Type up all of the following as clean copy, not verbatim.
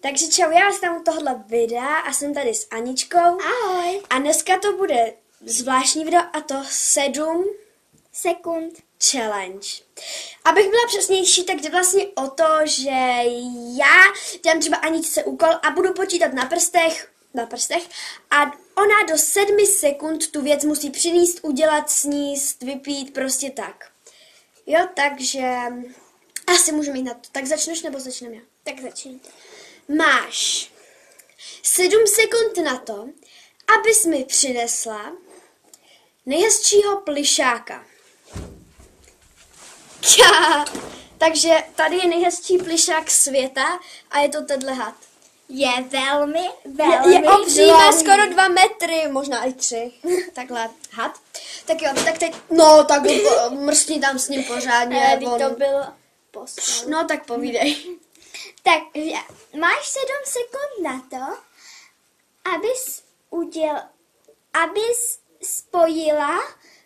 Takže čau, já jsem u tohohle videa a jsem tady s Aničkou. Ahoj. A dneska to bude zvláštní video a to 7 sekund challenge. Abych byla přesnější, tak jde vlastně o to, že já dám třeba Aničce úkol a budu počítat na prstech a ona do 7 sekund tu věc musí přinést, udělat, sníst, vypít, prostě tak. Jo, takže asi můžeme jít na to. Tak začneš nebo začneme já? Tak začněte. Máš 7 sekund na to, abys mi přinesla nejhezčího plišáka. Takže tady je nejhezčí plišák světa a je to tenhle had. Je velmi Je obří, má dlouhý. skoro 2 metry, možná i 3. Takhle had. Tak jo, tak teď, no tak mrstni tam s ním pořádně. Teď to bylo poslal. No tak povídej. Tak máš 7 sekund na to, abys spojila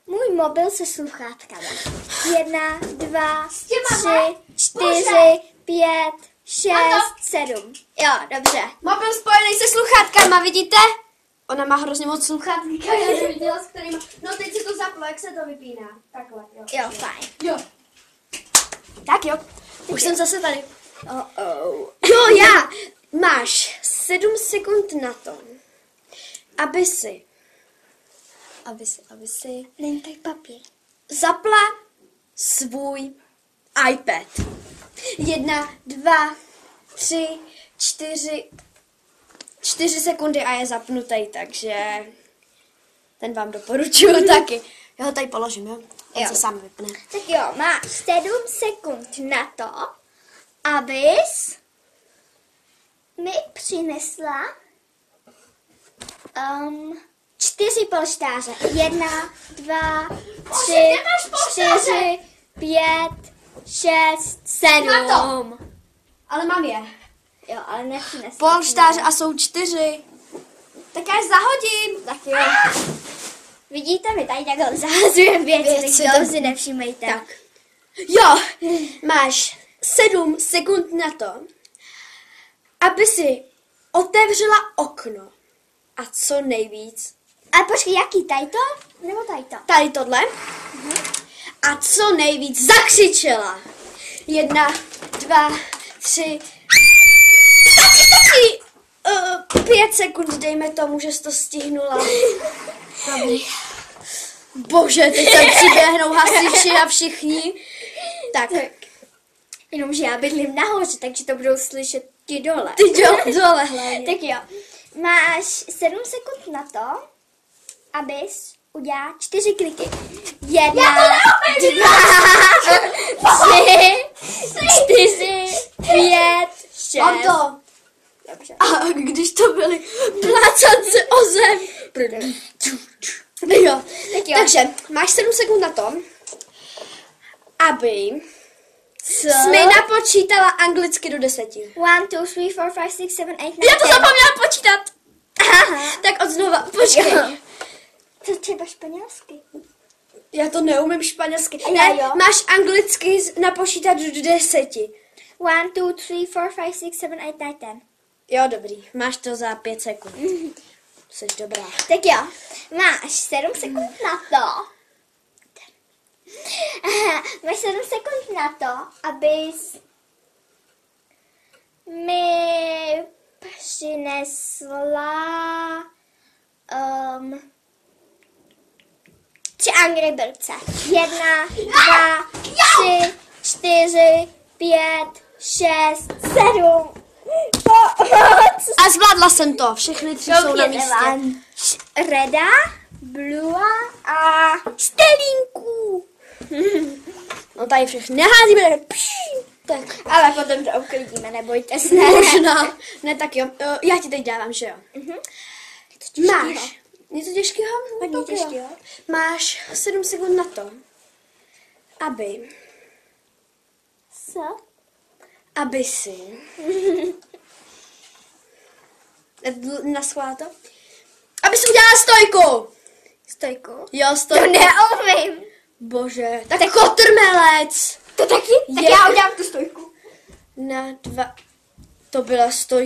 můj mobil se sluchátkami. 1, 2, 3, 4, 5, 6, 7. Jo, dobře. Mobil spojený se sluchátkama, vidíte? Ona má hrozně moc sluchátka, já neviděla, s kterýma. No teď se to zaplo, jak se to vypíná. Takhle, jo. Jo, fajn. Jo. Tak jo, už jsem zase tady. Oh. Jo, já. Máš 7 sekund na to, aby si Není tady papír. zapla svůj iPad. 1, 2, 3, 4 sekundy a je zapnutý, takže ten vám doporučuju taky. Já ho tady položím, jo? On Jo. se sám vypne. Tak jo, máš 7 sekund na to, abys mi přinesla 4 polštáře. 1, 2, 3, 4, 5, 6, 7. Ale mám je. Jo, ale nepřinesla. Polštáře a jsou 4. Tak já je zahodím. Tak jo. Vidíte, my tady takhle zahazujeme věci, Věci, tak toho tak- si nevšímejte. Tak. Jo, máš 7 sekund na to, aby si otevřela okno. A co nejvíc. Ale počkej, jaký? Tady to? Nebo tady to? Tady tohle. A co nejvíc zakřičela. 1, 2, 3. Stačí. 5 sekund, dejme tomu, že jsi to stihnula. Dobrý. Bože, teď tam přiběhnou hasiči a všichni. Tak. Jenomže já bydlím nahoře, takže to budou slyšet ti dole. Ty dole hlavně. Tak jo, máš 7 sekund na to, abys udělala 4 kliky. 1, 2, 3, 4, 5, 6. Mám to. Dobře. A když to byly plácance o zem. Jo. Tak jo. Takže máš 7 sekund na to, aby Co? jsme napočítala anglicky do 10. 1, 2, 3, 4, 5, 6, 7, 8, 9, Já to 10. zapomněla počítat. Aha. Tak od znova, počkej. Jo. To třeba španělsky. Já to neumím španělsky. A já Ne, jo. máš anglicky napočítat do 10. 1, 2, 3, 4, 5, 6, 7, 8, 9, 10. Jo, dobrý. Máš to za 5 sekund. Jsi dobrá. Tak jo, máš 7 sekund na to. Máš 7 sekund na to, abys mi přinesla 3 Angry Birds. 1, 2, 3, 4, 5, 6, 7. A zvládla jsem to. Všechny 3 jsou na místě. Reda, Blue a Stelinku. No tady všechny neházíme. Tak. Ale potom to uklidíme, nebojte se. Možná. Ne, tak jo. Já ti teď dávám, že jo. Máš. Něco těžkého? Hodně Tak jo. těžkého. Máš 7 sekund na to, aby si naschválila to? Aby si udělala stojku. Stojku. Jo, To stojku. neumím. Bože, tak kotrmelec. To taky? Tak Je- já udělám tu stojku. Na 2. To byla stojka.